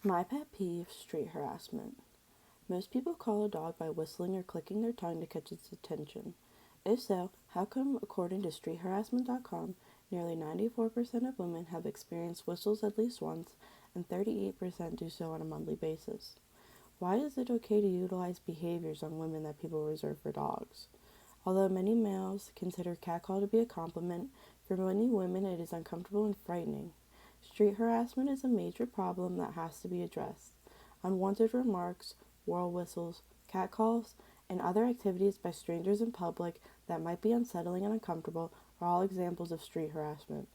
My pet peeve, street harassment. Most people call a dog by whistling or clicking their tongue to catch its attention. If so, how come, according to streetharassment.com, nearly 94% of women have experienced whistles at least once and 38% do so on a monthly basis? Why is it okay to utilize behaviors on women that people reserve for dogs? Although many males consider catcall to be a compliment, for many women it is uncomfortable and frightening. Street harassment is a major problem that has to be addressed. Unwanted remarks, world whistles, catcalls, and other activities by strangers in public that might be unsettling and uncomfortable are all examples of street harassment.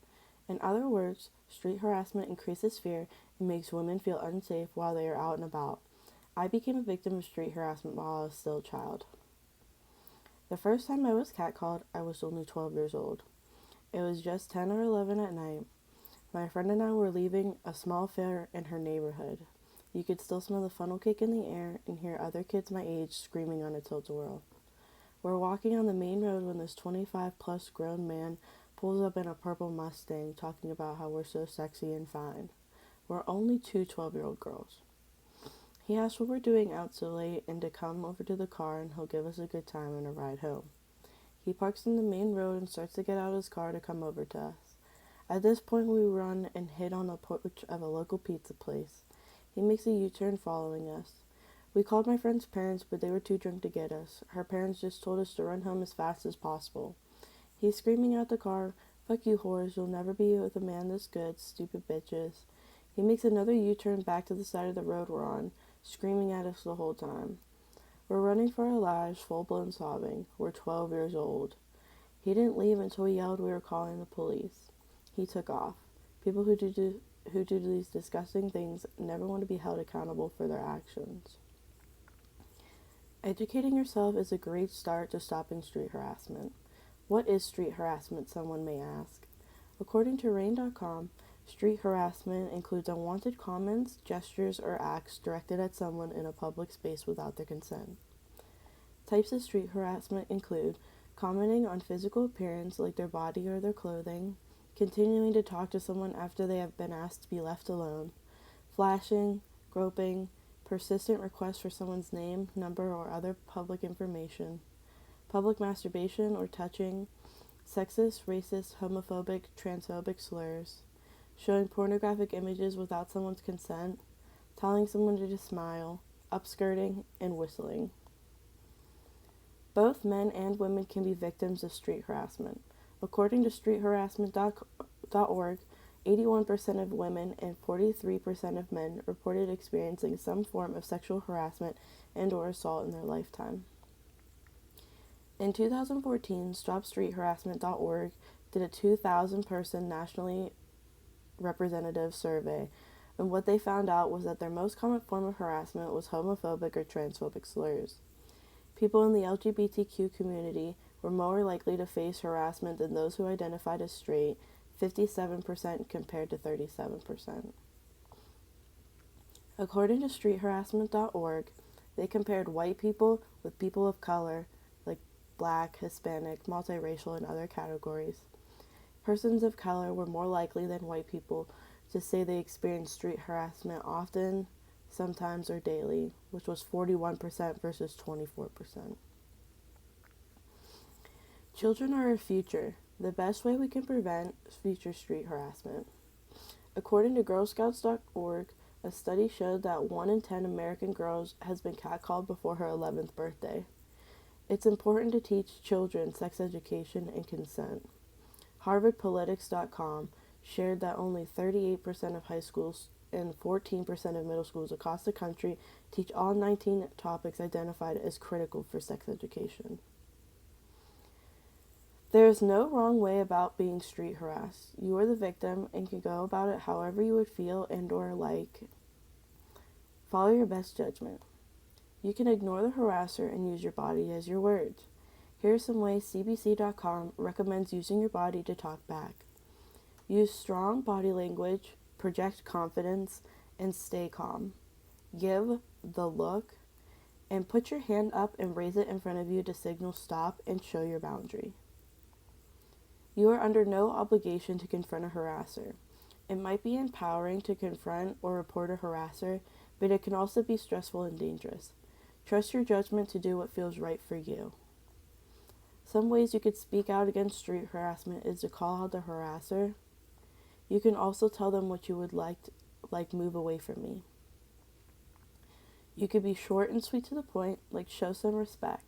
In other words, street harassment increases fear and makes women feel unsafe while they are out and about. I became a victim of street harassment while I was still a child. The first time I was catcalled, I was only 12 years old. It was just 10 or 11 at night. My friend and I were leaving a small fair in her neighborhood. You could still smell the funnel cake in the air and hear other kids my age screaming on a tilt-a-whirl. We're walking on the main road when this 25 plus grown man pulls up in a purple Mustang talking about how we're so sexy and fine. We're only two 12-year-old girls. He asks what we're doing out so late and to come over to the car and he'll give us a good time and a ride home. He parks in the main road and starts to get out of his car to come over to us. At this point, we run and hit on the porch of a local pizza place. He makes a U-turn following us. We called my friend's parents, but they were too drunk to get us. Her parents just told us to run home as fast as possible. He's screaming out the car, "Fuck you whores, you'll never be with a man this good, stupid bitches." He makes another U-turn back to the side of the road we're on, screaming at us the whole time. We're running for our lives, full-blown sobbing. We're 12 years old. He didn't leave until he yelled we were calling the police. He took off. People who do these disgusting things never want to be held accountable for their actions. Educating yourself is a great start to stopping street harassment. What is street harassment, someone may ask? According to Rain.com, street harassment includes unwanted comments, gestures, or acts directed at someone in a public space without their consent. Types of street harassment include commenting on physical appearance like their body or their clothing, continuing to talk to someone after they have been asked to be left alone, flashing, groping, persistent requests for someone's name, number, or other public information, public masturbation or touching, sexist, racist, homophobic, transphobic slurs, showing pornographic images without someone's consent, telling someone to just smile, upskirting, and whistling. Both men and women can be victims of street harassment. According to streetharassment.org, 81% of women and 43% of men reported experiencing some form of sexual harassment and or assault in their lifetime. In 2014, StopStreetHarassment.org did a 2,000-person nationally representative survey, and what they found out was that their most common form of harassment was homophobic or transphobic slurs. People in the LGBTQ community were more likely to face harassment than those who identified as straight, 57% compared to 37%. According to streetharassment.org, they compared white people with people of color, like black, Hispanic, multiracial, and other categories. Persons of color were more likely than white people to say they experienced street harassment often, sometimes, or daily, which was 41% versus 24%. Children are our future. The best way we can prevent future street harassment. According to girlscouts.org, a study showed that 1 in 10 American girls has been catcalled before her 11th birthday. It's important to teach children sex education and consent. HarvardPolitics.com shared that only 38% of high schools and 14% of middle schools across the country teach all 19 topics identified as critical for sex education. There is no wrong way about being street harassed. You are the victim and can go about it however you would feel and or like. Follow your best judgment. You can ignore the harasser and use your body as your words. Here are some ways CBC.com recommends using your body to talk back. Use strong body language, project confidence, and stay calm. Give the look, and put your hand up and raise it in front of you to signal stop and show your boundary. You are under no obligation to confront a harasser. It might be empowering to confront or report a harasser, but it can also be stressful and dangerous. Trust your judgment to do what feels right for you. Some ways you could speak out against street harassment is to call out the harasser. You can also tell them what you would like move away from me. You could be short and sweet to the point, like show some respect.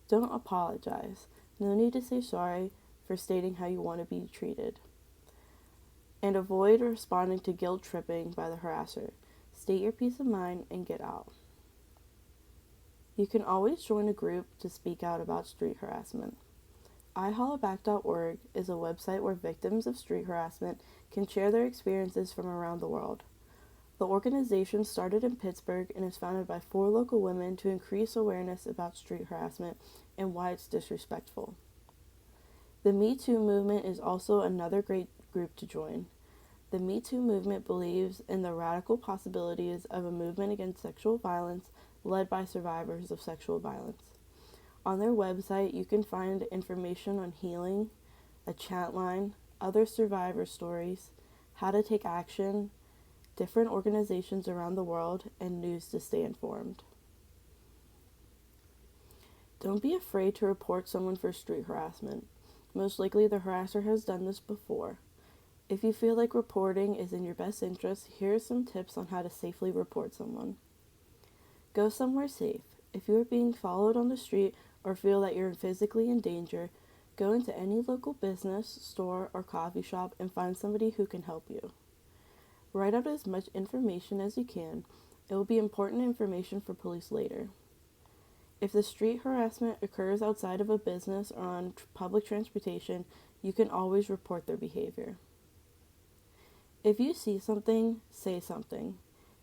Don't apologize. No need to say sorry for stating how you want to be treated. And avoid responding to guilt tripping by the harasser. State your peace of mind and get out. You can always join a group to speak out about street harassment. IHollaback.org is a website where victims of street harassment can share their experiences from around the world. The organization started in Pittsburgh and is founded by 4 local women to increase awareness about street harassment and why it's disrespectful. The Me Too movement is also another great group to join. The Me Too movement believes in the radical possibilities of a movement against sexual violence led by survivors of sexual violence. On their website, you can find information on healing, a chat line, other survivor stories, how to take action, different organizations around the world, and news to stay informed. Don't be afraid to report someone for street harassment. Most likely the harasser has done this before. If you feel like reporting is in your best interest, here are some tips on how to safely report someone. Go somewhere safe. If you are being followed on the street or feel that you're physically in danger, go into any local business, store, or coffee shop and find somebody who can help you. Write out as much information as you can. It will be important information for police later. If the street harassment occurs outside of a business or on public transportation, you can always report their behavior. If you see something, say something.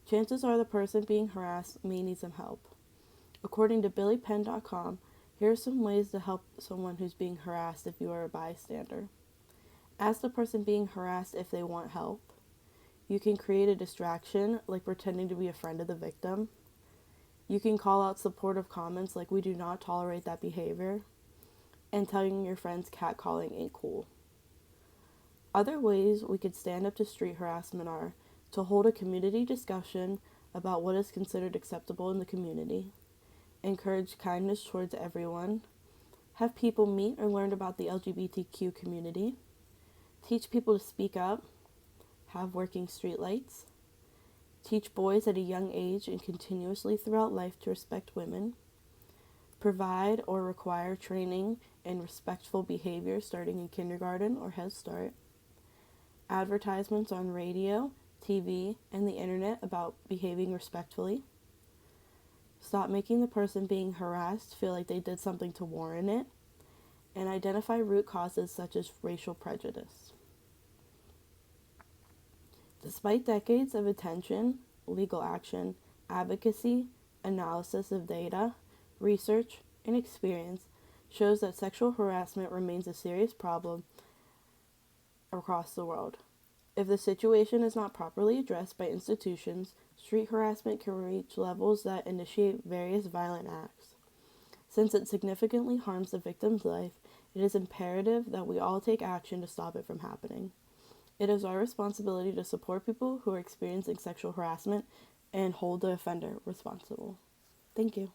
Chances are the person being harassed may need some help. According to BillyPenn.com, here are some ways to help someone who's being harassed if you are a bystander. Ask the person being harassed if they want help. You can create a distraction, like pretending to be a friend of the victim. You can call out supportive comments like "we do not tolerate that behavior," and telling your friends catcalling ain't cool. Other ways we could stand up to street harassment are to hold a community discussion about what is considered acceptable in the community, encourage kindness towards everyone, have people meet or learn about the LGBTQ community, teach people to speak up, have working streetlights, teach boys at a young age and continuously throughout life to respect women, provide or require training in respectful behavior starting in kindergarten or Head Start, advertisements on radio, TV, and the internet about behaving respectfully, stop making the person being harassed feel like they did something to warrant it, and identify root causes such as racial prejudice. Despite decades of attention, legal action, advocacy, analysis of data, research, and experience shows that sexual harassment remains a serious problem across the world. If the situation is not properly addressed by institutions, street harassment can reach levels that initiate various violent acts. Since it significantly harms the victim's life, it is imperative that we all take action to stop it from happening. It is our responsibility to support people who are experiencing sexual harassment and hold the offender responsible. Thank you.